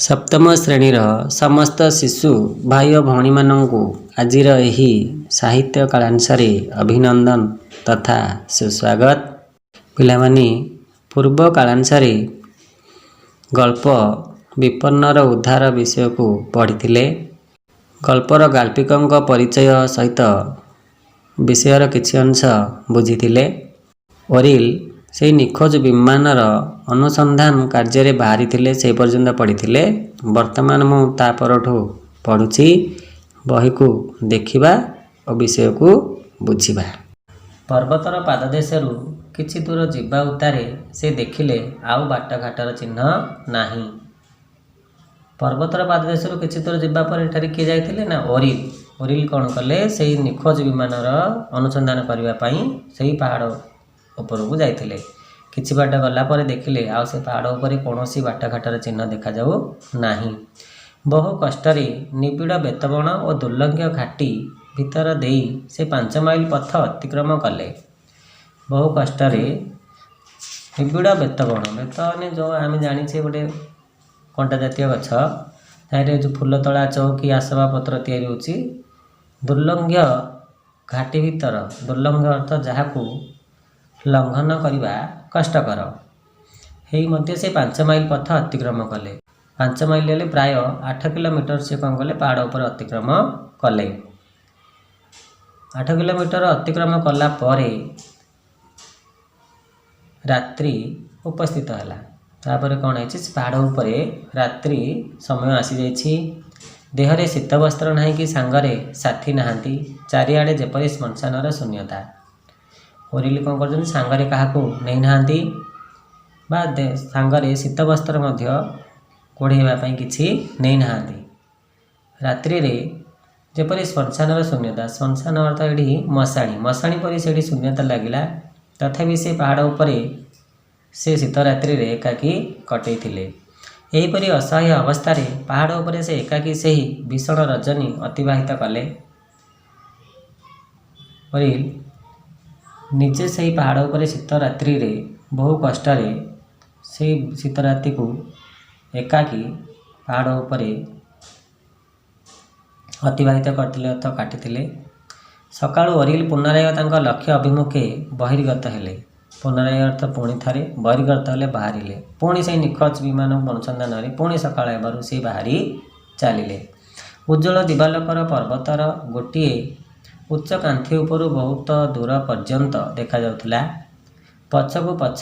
ସପ୍ତମ ଶ୍ରେଣୀର ସମସ୍ତ ଶିଶୁ ଭାଇ ଓ ଭଉଣୀମାନଙ୍କୁ ଆଜିର ଏହି ସାହିତ୍ୟ କାଳାଂଶରେ ଅଭିନନ୍ଦନ ତଥା ସୁସ୍ୱାଗତ। ପିଲାମାନେ ପୂର୍ବ କାଳାଂଶରେ ଗଳ୍ପ ବିପନ୍ନର ଉଦ୍ଧାର ବିଷୟକୁ ପଢ଼ିଥିଲେ। ଗଳ୍ପର ଗାଳ୍ପିକଙ୍କ ପରିଚୟ ସହିତ ବିଷୟର କିଛି ଅଂଶ ବୁଝିଥିଲେ। ଓରିଲ୍ ସେହି ନିଖୋଜ ବିମାନର ଅନୁସନ୍ଧାନ କାର୍ଯ୍ୟରେ ବାହାରିଥିଲେ, ସେହି ପର୍ଯ୍ୟନ୍ତ ପଢ଼ିଥିଲେ। ବର୍ତ୍ତମାନ ମୁଁ ତା ପରଠୁ ପଢ଼ୁଛି। ବହିକୁ ଦେଖିବା ଓ ବିଷୟକୁ ବୁଝିବା। ପର୍ବତର ପାଦଦେଶରୁ କିଛି ଦୂର ଯିବା ଉତ୍ତାରେ ସେ ଦେଖିଲେ ଆଉ ବାଟଘାଟର ଚିହ୍ନ ନାହିଁ। ପର୍ବତର ପାଦଦେଶରୁ କିଛି ଦୂର ଯିବା ପରେ ଏଠାରେ କିଏ ଯାଇଥିଲେ ନା ଓରିଲ୍। ଓରିଲ୍ କ'ଣ କଲେ? ସେହି ନିଖୋଜ ବିମାନର ଅନୁସନ୍ଧାନ କରିବା ପାଇଁ ସେହି ପାହାଡ଼ ଉପରକୁ ଯାଇଥିଲେ। କିଛି ବାଟ ଗଲା ପରେ ଦେଖିଲେ ଆଉ ସେ ପାହାଡ଼ ଉପରେ କୌଣସି ବାଟଘାଟର ଚିହ୍ନ ଦେଖାଯାଉ ନାହିଁ। ବହୁ କଷ୍ଟରେ ନିବିଡ଼ ବେତବଣ ଓ ଦୁର୍ଲଭ୍ୟ ଘାଟି ଭିତର ଦେଇ ସେ 5 ମାଇଲ ପଥ ଅତିକ୍ରମ କଲେ। ବହୁ କଷ୍ଟରେ ନିବିଡ଼ ବେତବଣ, ବେତ ମାନେ ଯେଉଁ ଆମେ ଜାଣିଛେ ଗୋଟେ କଣ୍ଟା ଜାତୀୟ ଗଛ, ତାହିଁରେ ଯେଉଁ ଫୁଲ ତଳା ଚଉକି ଆସବାବପତ୍ର ତିଆରି ହେଉଛି। ଦୁର୍ଲଭ୍ୟ ଘାଟି ଭିତର, ଦୁର୍ଲଭ୍ୟ ଅର୍ଥ ଯାହାକୁ ଲଙ୍ଘନ କରିବା କଷ୍ଟକର, ହେଇ ମଧ୍ୟ ସେ 5 ମାଇଲ ପଥ ଅତିକ୍ରମ କଲେ। 5 ମାଇଲ ହେଲେ ପ୍ରାୟ 8 କିଲୋମିଟର ସେ କ'ଣ କଲେ? ପାହାଡ଼ ଉପରେ ଅତିକ୍ରମ କଲେ। 8 କିଲୋମିଟର ଅତିକ୍ରମ କଲା ପରେ ରାତ୍ରି ଉପସ୍ଥିତ ହେଲା। ତାପରେ କ'ଣ ହେଇଛି? ପାହାଡ଼ ଉପରେ ରାତ୍ରି ସମୟ ଆସିଯାଇଛି। ଦେହରେ ଶୀତ ବସ୍ତ୍ର ନାହିଁ କି ସାଙ୍ଗରେ ସାଥୀ ନାହାନ୍ତି। ଚାରିଆଡ଼େ ଯେପରି ଶ୍ମଶାନର ଶୂନ୍ୟତା। ଓରିଲ୍ କ'ଣ କରୁଛନ୍ତି? ସାଙ୍ଗରେ କାହାକୁ ନେଇନାହାନ୍ତି ବା ସାଙ୍ଗରେ ଶୀତ ବସ୍ତ୍ର ମଧ୍ୟ କୋଢ଼େଇବା ପାଇଁ କିଛି ନେଇନାହାନ୍ତି। ରାତ୍ରିରେ ଯେପରି ଶ୍ମଶାନର ଶୂନ୍ୟତା, ଶ୍ମଶାନ ଅର୍ଥ ଏଠି ମଶାଣି, ମଶାଣି ପରି ସେଠି ଶୂନ୍ୟତା ଲାଗିଲା। ତଥାପି ସେ ପାହାଡ଼ ଉପରେ ସେ ଶୀତ ରାତ୍ରିରେ ଏକାକୀ କଟେଇଥିଲେ। ଏହିପରି ଅସହାୟ ଅବସ୍ଥାରେ ପାହାଡ଼ ଉପରେ ସେ ଏକାକୀ ସେହି ଭୀଷଣ ରଜନୀ ଅତିବାହିତ କଲେ। ଓରିଲ୍ ନିଜେ ସେହି ପାହାଡ଼ ଉପରେ ଶୀତ ରାତ୍ରିରେ ବହୁ କଷ୍ଟରେ ସେହି ଶୀତ ରାତିକୁ ଏକାକୀ ପାହାଡ଼ ଉପରେ ଅତିବାହିତ କରିଥିଲେ ଅର୍ଥ କାଟିଥିଲେ। ସକାଳୁ ଓରିଲ୍ ପୁନରାୟ ତାଙ୍କ ଲକ୍ଷ୍ୟ ଅଭିମୁଖେ ବହିର୍ଗତ ହେଲେ। ପୁନରାୟ ଅର୍ଥ ପୁଣି ଥରେ, ବହିର୍ଗତ ହେଲେ ବାହାରିଲେ। ପୁଣି ସେହି ନିଖୋଜ ବିମାନ ଅନୁସନ୍ଧାନରେ ପୁଣି ସକାଳ ହେବାରୁ ସେ ବାହାରି ଚାଲିଲେ। ଉଜ୍ଜ୍ୱଳ ଦିବାଲୋକର ପର୍ବତର ଗୋଟିଏ ଉଚ୍ଚ କାନ୍ଥି ଉପରୁ ବହୁତ ଦୂର ପର୍ଯ୍ୟନ୍ତ ଦେଖାଯାଉଥିଲା। ପଛକୁ ପଛ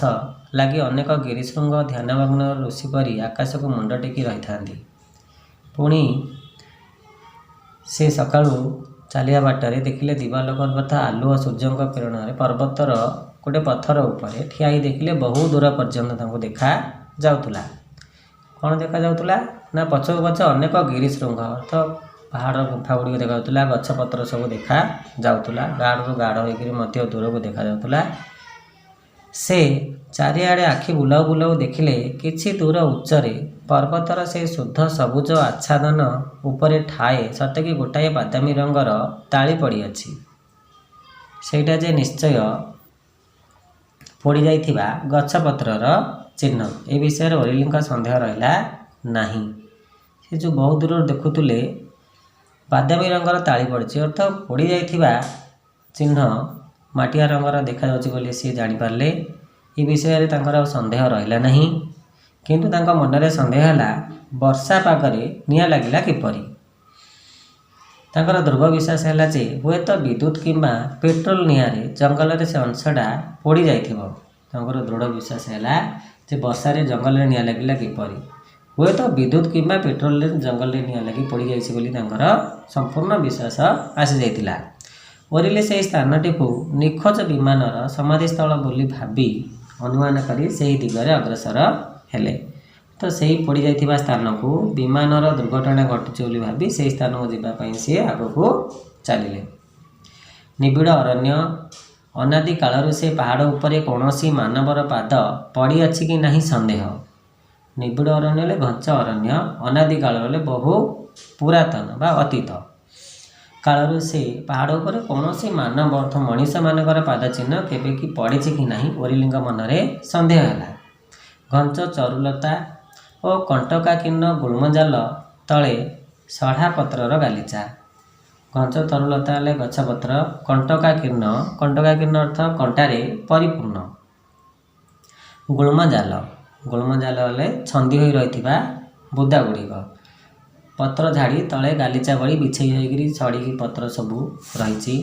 ଲାଗି ଅନେକ ଗିରିଶୃଙ୍ଗ ଧ୍ୟାନମଗ୍ନ ଋଷି ପରି ଆକାଶକୁ ମୁଣ୍ଡ ଟେକି ରହିଥାନ୍ତି। ପୁଣି ସେ ସକାଳୁ ଚାଲିବା ବାଟରେ ଦେଖିଲେ ଦିବାଲୋକର କଥା ଆଲୁଅ ସୂର୍ଯ୍ୟଙ୍କ କିରଣରେ ପର୍ବତର ଗୋଟେ ପଥର ଉପରେ ଠିଆ ହେଇ ଦେଖିଲେ ବହୁ ଦୂର ପର୍ଯ୍ୟନ୍ତ ତାଙ୍କୁ ଦେଖା ଯାଉଥିଲା। କ'ଣ ଦେଖାଯାଉଥିଲା ନା ପଛକୁ ପଛ ଅନେକ ଗିରିଶୃଙ୍ଗ ଅର୍ଥ ପାହାଡ଼ ଗୁମ୍ଫା ଗୁଡ଼ିକ ଦେଖାଯାଉଥିଲା। ଗଛପତ୍ର ସବୁ ଦେଖା ଯାଉଥିଲା। ଗାଢ଼ରୁ ଗାଢ଼ ହୋଇକରି ମଧ୍ୟ ଦୂରକୁ ଦେଖାଯାଉଥିଲା। ସେ ଚାରିଆଡ଼େ ଆଖି ବୁଲାଉ ବୁଲାଉ ଦେଖିଲେ କିଛି ଦୂର ଉଚ୍ଚରେ ପର୍ବତର ସେ ଶୁଦ୍ଧ ସବୁଜ ଆଚ୍ଛାଦନ ଉପରେ ଠାଏ ସତେକି ଗୋଟାଏ ବାଦାମୀ ରଙ୍ଗର ତାଳି ପଡ଼ିଅଛି। ସେଇଟା ଯେ ନିଶ୍ଚୟ ପୋଡ଼ିଯାଇଥିବା ଗଛପତ୍ରର ଚିହ୍ନ। ଏ ବିଷୟରେ ଓରିଲ୍‌ଙ୍କ ସନ୍ଦେହ ରହିଲା ନାହିଁ। ସେ ଯେଉଁ ବହୁ ଦୂରରୁ ଦେଖୁଥିଲେ ବାଦାମୀ ରଙ୍ଗର ତାଳି ପଡ଼ିଛି ଅର୍ଥ ପୋଡ଼ିଯାଇଥିବା ଚିହ୍ନ ମାଟିଆ ରଙ୍ଗର ଦେଖାଯାଉଛି ବୋଲି ସିଏ ଜାଣିପାରିଲେ। ଏ ବିଷୟରେ ତାଙ୍କର ଆଉ ସନ୍ଦେହ ରହିଲା ନାହିଁ। କିନ୍ତୁ ତାଙ୍କ ମନରେ ସନ୍ଦେହ ହେଲା, ବର୍ଷା ପାଗରେ ନିଆଁ ଲାଗିଲା କିପରି? ତାଙ୍କର ଦୃଢ଼ ବିଶ୍ୱାସ ହେଲା ଯେ ହୁଏତ ବିଦ୍ୟୁତ୍ କିମ୍ବା ପେଟ୍ରୋଲ ନିଆଁରେ ଜଙ୍ଗଲରେ ସେ ଅଂଶଟା ପୋଡ଼ି ଯାଇଥିବ। ତାଙ୍କର ଦୃଢ଼ ବିଶ୍ୱାସ ହେଲା ଯେ ବର୍ଷାରେ ଜଙ୍ଗଲରେ ନିଆଁ ଲାଗିଲା କିପରି? ହୁଏତ ବିଦ୍ୟୁତ୍ କିମ୍ବା ପେଟ୍ରୋଲରେ ଜଙ୍ଗଲରେ ନିଆଁ ଲାଗି ପୋଡ଼ିଯାଇଛି ବୋଲି ତାଙ୍କର ସମ୍ପୂର୍ଣ୍ଣ ବିଶ୍ୱାସ ଆସିଯାଇଥିଲା। ଓରିଲ୍ ସେହି ସ୍ଥାନଟିକୁ ନିଖୋଜ ବିମାନର ସମାଧିସ୍ଥଳ ବୋଲି ଭାବି ଅନୁମାନ କରି ସେହି ଦିଗରେ ଅଗ୍ରସର ହେଲେ। ତ ସେହି ପୋଡ଼ିଯାଇଥିବା ସ୍ଥାନକୁ ବିମାନର ଦୁର୍ଘଟଣା ଘଟିଛି ବୋଲି ଭାବି ସେହି ସ୍ଥାନକୁ ଯିବା ପାଇଁ ସିଏ ଆଗକୁ ଚାଲିଲେ। ନିବିଡ଼ ଅରଣ୍ୟ। ଅନାଦି କାଳରୁ ସେ ପାହାଡ଼ ଉପରେ କୌଣସି ମାନବର ପାଦ ପଡ଼ିଅଛି କି ନାହିଁ ସନ୍ଦେହ। ନିବିଡ଼ ଅରଣ୍ୟ ହେଲେ ଘଞ୍ଚ ଅରଣ୍ୟ, ଅନାଦି କାଳ ହେଲେ ବହୁ ପୁରାତନ ବା ଅତୀତ କାଳରୁ ସେ ପାହାଡ଼ ଉପରେ କୌଣସି ମାନବ ଅର୍ଥ ମଣିଷମାନଙ୍କର ପାଦ ଚିହ୍ନ କେବେ କି ପଡ଼ିଛି କି ନାହିଁ ଓରିଲ୍‌ଙ୍କ ମନରେ ସନ୍ଦେହ ହେଲା। ଘଞ୍ଚ ଚରୁଲତା ଓ କଣ୍ଟକାକୀର୍ଣ୍ଣ ଗୁଳ୍ମଜାଲ ତଳେ ସଢ଼ା ପତ୍ରର ଗାଲିଚା। ଘଞ୍ଚ ତରୁଲତା ହେଲେ ଗଛପତ୍ର, କଣ୍ଟକାକୀର୍ଣ୍ଣ ଅର୍ଥ କଣ୍ଟାରେ ପରିପୂର୍ଣ୍ଣ। ଗୁଳ୍ମଜାଲ ହେଲେ ଛନ୍ଦି ହୋଇ ରହିଥିବା ବୁଦା ଗୁଡ଼ିକ। ପତ୍ର ଝାଡ଼ି ତଳେ ଗାଲିଚା ଭଳି ବିଛେଇ ହୋଇକରି ଛଡ଼ିକି ପତ୍ର ସବୁ ରହିଛି।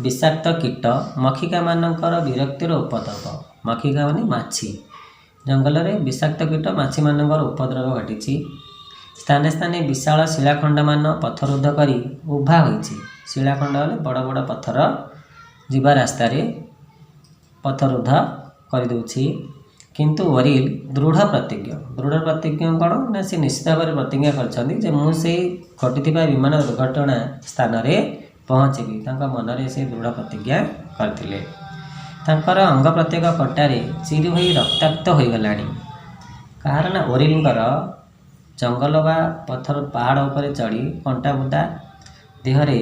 ବିଷାକ୍ତ କୀଟ ମକ୍ଷିକାମାନଙ୍କର ବିରକ୍ତିର ଉପଦ୍ରବ। ମକ୍ଷିକା ମାନେ ମାଛି। ଜଙ୍ଗଲରେ ବିଷାକ୍ତ କୀଟ ମାଛିମାନଙ୍କର ଉପଦ୍ରବ ଘଟିଛି। ସ୍ଥାନେ ସ୍ଥାନେ ବିଶାଳ ଶିଳାଖଣ୍ଡମାନ ପଥରୁଦ୍ଧ କରି ଉଭା ହୋଇଛି। ଶିଳାଖଣ୍ଡ ହେଲେ ବଡ଼ ବଡ଼ ପଥର ଯିବା ରାସ୍ତାରେ ପଥରୁଦ୍ଧ କରିଦେଉଛି। କିନ୍ତୁ ଓରିଲ୍ ଦୃଢ଼ ପ୍ରତିଜ୍ଞ କ'ଣ ନା ସେ ନିଶ୍ଚିତ ଭାବରେ ପ୍ରତିଜ୍ଞା କରିଛନ୍ତି ଯେ ମୁଁ ସେଇ ଘଟିଥିବା ବିମାନ ଦୁର୍ଘଟଣା ସ୍ଥାନରେ ପହଞ୍ଚିବି। ତାଙ୍କ ମନରେ ସେ ଦୃଢ଼ ପ୍ରତିଜ୍ଞା କରିଥିଲେ। ତାଙ୍କର ଅଙ୍ଗ ପ୍ରତ୍ୟେକ କଣ୍ଟାରେ ଚିରି ହୋଇ ରକ୍ତାକ୍ତ ହୋଇଗଲାଣି। କାହାର ନା ଓରିଲ୍ଙ୍କର ଜଙ୍ଗଲ ବା ପଥର ପାହାଡ଼ ଉପରେ ଚଢ଼ି ଦେହରେ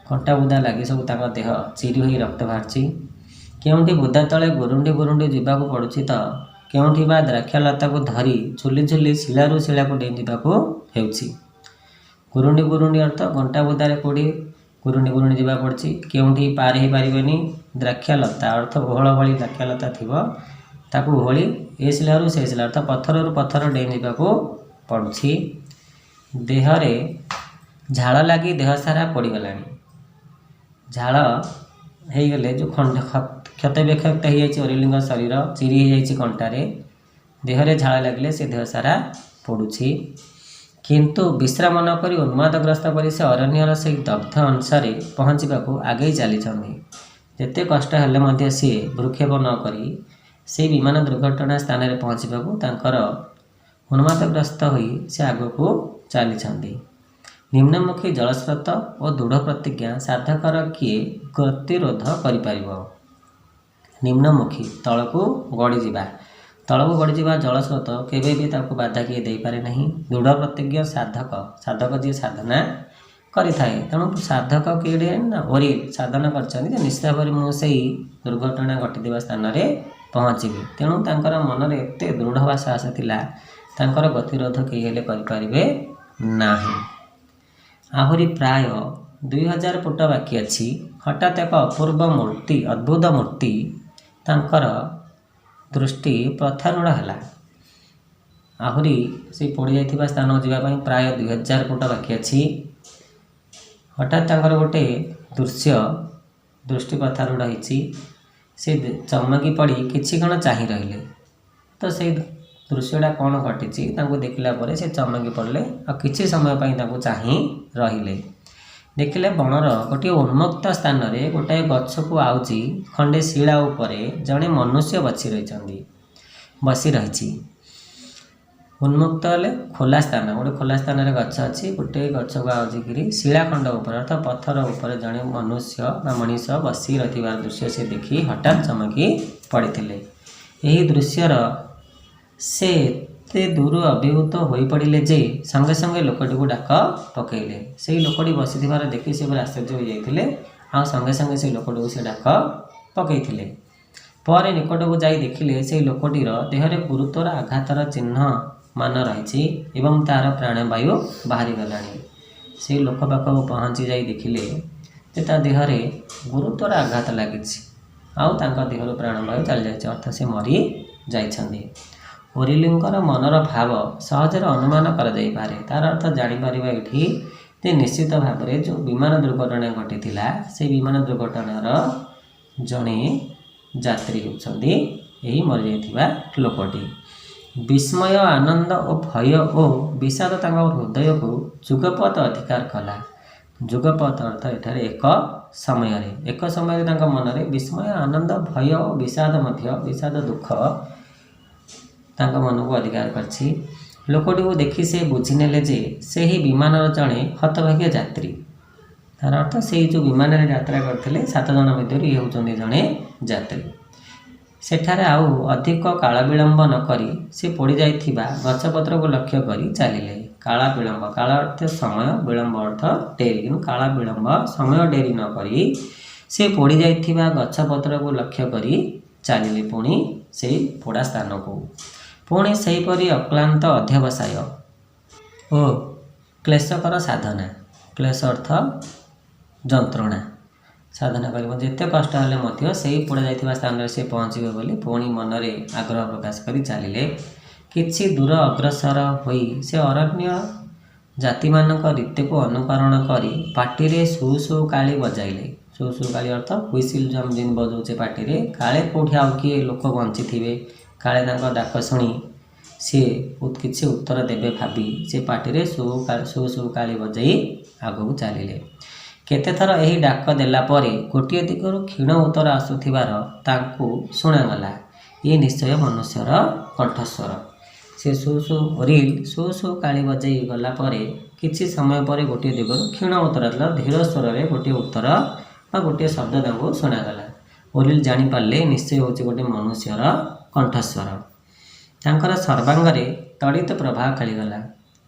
କଣ୍ଟା ବୁଦା ଲାଗି ସବୁ ତାଙ୍କ ଦେହ ଚିରି ହୋଇ ରକ୍ତ ବାହାରିଛି। କେଉଁଠି ବୁଦା ତଳେ ଗୁରୁଣ୍ଡି ଯିବାକୁ ପଡ଼ୁଛି ତ କେଉଁଠି ବା ଦ୍ରାକ୍ଷାଲତାକୁ ଧରି ଝୁଲି ଶିଳାରୁ ଶିଳାକୁ ଡେଇଁ ଯିବାକୁ ହେଉଛି। ଗୁରୁଣ୍ଡି ଅର୍ଥ କଣ୍ଟା ବୁଦାରେ କେଉଁଠି ଗୁରୁଣ୍ଡି ଯିବାକୁ ପଡ଼ୁଛି। କେଉଁଠି ପାର ହେଇପାରିବେନି। ଦ୍ରାକ୍ଷାଲତା ଅର୍ଥ ଓହଳ ଭଳି ଦ୍ରାକ୍ଷାଲତା ଥିବ, ତାକୁ ଓହଳି ଏ ଶିଳାରୁ ସେ ଶିଳା ଅର୍ଥ ପଥରରୁ ପଥର ଡେଇଁ ଯିବାକୁ ପଡ଼ୁଛି। ଦେହରେ ଝାଳ ଲାଗି ଦେହ ସାରା ପଡ଼ିଗଲାଣି। ଝାଳ ହେଇଗଲେ ଯେଉଁ କ୍ଷତ ବିକ୍ଷତ ହେଇଯାଇଛି ଓରିଲ୍ଙ୍କ ଶରୀର, ଚିରି ହେଇଯାଇଛି କଣ୍ଟାରେ, ଦେହରେ ଝାଳ ଲାଗିଲେ ସେ ଦେହ ସାରା ପୋଡ଼ୁଛି। କିନ୍ତୁ ବିଶ୍ରାମ ନ କରି ଉନ୍ମାଦଗ୍ରସ୍ତ କରି ସେ ଅରଣ୍ୟର ସେହି ଦଗ୍ଧ ଅଂଶରେ ପହଞ୍ଚିବାକୁ ଆଗେଇ ଚାଲିଛନ୍ତି। ଯେତେ କଷ୍ଟ ହେଲେ ମଧ୍ୟ ସିଏ ଭ୍ରୂକ୍ଷେପ ନ କରି ସେହି ବିମାନ ଦୁର୍ଘଟଣା ସ୍ଥାନରେ ପହଞ୍ଚିବାକୁ ତାଙ୍କର ଉନ୍ମାଦଗ୍ରସ୍ତ ହୋଇ ସେ ଆଗକୁ ଚାଲିଛନ୍ତି। ନିମ୍ନମୁଖୀ ଜଳସ୍ରୋତ ଓ ଦୃଢ଼ ପ୍ରତିଜ୍ଞା ସାଧକର କିଏ ଗତିରୋଧ କରିପାରିବ? ନିମ୍ନମୁଖୀ ତଳକୁ ଗଡ଼ିଯିବା ଜଳସ୍ରୋତ କେବେ ବି ତାକୁ ବାଧା କିଏ ଦେଇପାରେ ନାହିଁ। ଦୃଢ଼ ପ୍ରତିଜ୍ଞ ସାଧକ ଯିଏ ସାଧନା କରିଥାଏ। ତେଣୁ ସାଧକ କିଏ ନା ଓରିଲ୍ ସାଧନା କରିଛନ୍ତି ଯେ ନିଶ୍ଚିତ ଭାବରେ ମୁଁ ସେହି ଦୁର୍ଘଟଣା ଘଟିଥିବା ସ୍ଥାନରେ ପହଞ୍ଚିବି। ତେଣୁ ତାଙ୍କର ମନରେ ଏତେ ଦୃଢ଼ ବା ସାହସ ଥିଲା, ତାଙ୍କର ଗତିରୋଧ କେହି ହେଲେ କରିପାରିବେ ନାହିଁ। ଆହୁରି ପ୍ରାୟ 2000 ଫୁଟ ବାକି ଅଛି। ହଠାତ୍ ଏକ ଅଦ୍ଭୁତ ମୂର୍ତ୍ତି ତାଙ୍କର ଦୃଷ୍ଟି ପ୍ରଥାରୂଢ଼ ହେଲା। ଆହୁରି ସେ ପଡ଼ିଯାଇଥିବା ସ୍ଥାନକୁ ଯିବା ପାଇଁ ପ୍ରାୟ 2000 ଫୁଟ ବାକି ଅଛି। ହଠାତ୍ ତାଙ୍କର ଗୋଟେ ଦୃଷ୍ଟି ପ୍ରଥାରୂଢ଼ ହେଇଛି। ସେ ଚମକି ପଡ଼ି କିଛି କ୍ଷଣ ଚାହିଁ ରହିଲେ। ତ ସେଇ ଦୃଶ୍ୟଟା କ'ଣ ଘଟିଛି ତାଙ୍କୁ ଦେଖିଲା ପରେ ସେ ଚମକି ପଡ଼ିଲେ ଆଉ କିଛି ସମୟ ପାଇଁ ତାଙ୍କୁ ଚାହିଁ ରହିଲେ। ଦେଖିଲେ ବଣର ଗୋଟିଏ ଉନ୍ମୁକ୍ତ ସ୍ଥାନରେ ଗୋଟାଏ ଗଛକୁ ଆଉଜି ଖଣ୍ଡେ ଶିଳା ଉପରେ ଜଣେ ମନୁଷ୍ୟ ବସି ରହିଛି। ଉନ୍ମୁକ୍ତ ହେଲେ ଖୋଲା ସ୍ଥାନ, ଗୋଟେ ଖୋଲା ସ୍ଥାନରେ ଗଛ ଅଛି, ଗୋଟେ ଗଛକୁ ଆଉଜିକିରି ଶିଳାଖଣ୍ଡ ଉପରେ ଅର୍ଥ ପଥର ଉପରେ ଜଣେ ମଣିଷ ବସି ରହିଥିବାର ଦୃଶ୍ୟ ସେ ଦେଖି ହଠାତ୍ ଚମକି ପଡ଼ିଥିଲେ। ଏହି ଦୃଶ୍ୟର ସେ ଏତେ ଦୂର ଅଭିଭୂତ ହୋଇପଡ଼ିଲେ ଯେ ସଙ୍ଗେ ସଙ୍ଗେ ଲୋକଟିକୁ ଡାକ ପକାଇଲେ। ସେହି ଲୋକଟି ବସିଥିବାର ଦେଖି ସେ ପୁରା ଆଶ୍ଚର୍ଯ୍ୟ ହୋଇଯାଇଥିଲେ। ଆଉ ସଙ୍ଗେ ସଙ୍ଗେ ସେହି ଲୋକଟିକୁ ସେ ଡାକ ପକାଇଥିଲେ। ପରେ ନିକଟକୁ ଯାଇ ଦେଖିଲେ ସେହି ଲୋକଟିର ଦେହରେ ଗୁରୁତର ଆଘାତର ଚିହ୍ନମାନ ରହିଛି ଏବଂ ତାହାର ପ୍ରାଣବାୟୁ ବାହାରିଗଲାଣି। ସେହି ଲୋକ ପାଖକୁ ପହଞ୍ଚି ଯାଇ ଦେଖିଲେ ଯେ ତା ଦେହରେ ଗୁରୁତର ଆଘାତ ଲାଗିଛି, ଆଉ ତାଙ୍କ ଦେହରୁ ପ୍ରାଣବାୟୁ ଚାଲିଯାଇଛି, ଅର୍ଥ ସେ ମରି ଯାଇଛନ୍ତି। ଓରିଲ୍ଙ୍କର ମନର ଭାବ ସହଜରେ ଅନୁମାନ କରାଯାଇପାରେ। ତାର ଅର୍ଥ ଜାଣିପାରିବା ଏଠି ଯେ ନିଶ୍ଚିତ ଭାବରେ ଯେଉଁ ବିମାନ ଦୁର୍ଘଟଣା ଘଟିଥିଲା ସେହି ବିମାନ ଦୁର୍ଘଟଣାର ଜଣେ ଯାତ୍ରୀ ହେଉଛନ୍ତି ଏହି ମରିଯାଇଥିବା ଲୋକଟି। ବିସ୍ମୟ, ଆନନ୍ଦ ଓ ଭୟ ଓ ବିଷାଦ ତାଙ୍କ ହୃଦୟକୁ ଯୁଗପତ୍ ଅଧିକାର କଲା। ଯୁଗପତ୍ ଅର୍ଥ ଏଠାରେ ଏକ ସମୟରେ ତାଙ୍କ ମନରେ ବିସ୍ମୟ, ଆନନ୍ଦ, ଭୟ ଓ ବିଷାଦ ଦୁଃଖ ତାଙ୍କ ମନକୁ ଅଧିକାର କରିଛି। ଲୋକଟିକୁ ଦେଖି ସେ ବୁଝିନେଲେ ଯେ ସେହି ବିମାନର ଜଣେ ହତଭାଗ୍ୟ ଯାତ୍ରୀ। ତାର ଅର୍ଥ ସେହି ଯେଉଁ ବିମାନରେ ଯାତ୍ରା କରିଥିଲେ 7 ଜଣ ମଧ୍ୟରୁ ଇଏ ହେଉଛନ୍ତି ଜଣେ ଯାତ୍ରୀ। ସେଠାରେ ଆଉ ଅଧିକ କାଳ ବିଳମ୍ବ ନ କରି ସେ ପଡ଼ିଯାଇଥିବା ଗଛପତ୍ରକୁ ଲକ୍ଷ୍ୟ କରି ଚାଲିଲେ। କାଳ ଅର୍ଥ ସମୟ, ବିଳମ୍ବ ଅର୍ଥ ଡେରି। କିନ୍ତୁ କାଳ ବିଳମ୍ବ ସମୟ ଡେରି ନ କରି ସେ ପଡ଼ିଯାଇଥିବା ଗଛପତ୍ରକୁ ଲକ୍ଷ୍ୟ କରି ଚାଲିଲେ ପୁଣି ସେଇ ପୋଡ଼ା ସ୍ଥାନକୁ। ପୁଣି ସେହିପରି ଅକ୍ଲାନ୍ତ ଅଧ୍ୟବସାୟ ଓ କ୍ଲେଶକର ସାଧନା। କ୍ଲେଶ ଅର୍ଥ ଯନ୍ତ୍ରଣା। ସାଧନା କରିବ ଯେତେ କଷ୍ଟ ହେଲେ ମଧ୍ୟ ସେହି ପୋଡ଼ା ଯାଇଥିବା ସ୍ଥାନରେ ସେ ପହଞ୍ଚିବେ ବୋଲି ପୁଣି ମନରେ ଆଗ୍ରହ ପ୍ରକାଶ କରି ଚାଲିଲେ। କିଛି ଦୂର ଅଗ୍ରସର ହୋଇ ସେ ଅରଣ୍ୟ ଜାତିମାନଙ୍କ ରୀତିକୁ ଅନୁକରଣ କରି ପାଟିରେ ସୁ ସୁ କାଳି ବଜାଇଲେ। ସୁ ସୁ କାଳି ଅର୍ଥ ହୁଇସିଲ୍ ଯେମିତି ବଜାଉଛେ ପାଟିରେ, କାଳେ କେଉଁଠି ଆଉ କିଏ ଲୋକ ବଞ୍ଚିଥିବେ, କାଳେ ତାଙ୍କ ଡାକ ଶୁଣି ସିଏ କିଛି ଉତ୍ତର ଦେବେ ଭାବି ସେ ପାଟିରେ ସୁ ସୁ କାଳି ବଜାଇ ଆଗକୁ ଚାଲିଲେ। କେତେଥର ଏହି ଡାକ ଦେଲା ପରେ ଗୋଟିଏ ଦିଗରୁ କ୍ଷୀଣ ଉତ୍ତର ଆସୁଥିବାର ତାଙ୍କୁ ଶୁଣାଗଲା। ଇଏ ନିଶ୍ଚୟ ମନୁଷ୍ୟର କଣ୍ଠସ୍ୱର। ସେ ଓରିଲ୍ ସୁ ସୁ କାଳି ବଜାଇ ଗଲା ପରେ କିଛି ସମୟ ପରେ ଗୋଟିଏ ଦିଗରୁ କ୍ଷୀଣ ଉତ୍ତର ଆସିଲା। ଧୀର ସ୍ୱରରେ ଗୋଟିଏ ଉତ୍ତର ବା ଗୋଟିଏ ଶବ୍ଦ ତାଙ୍କୁ ଶୁଣାଗଲା। ଓରିଲ୍ ଜାଣିପାରିଲେ ନିଶ୍ଚୟ ହେଉଛି ଗୋଟିଏ ମନୁଷ୍ୟର କଣ୍ଠସ୍ୱର। ତାଙ୍କର ସର୍ବାଙ୍ଗରେ ତଡ଼ିତ ପ୍ରବାହ ଖେଳିଗଲା।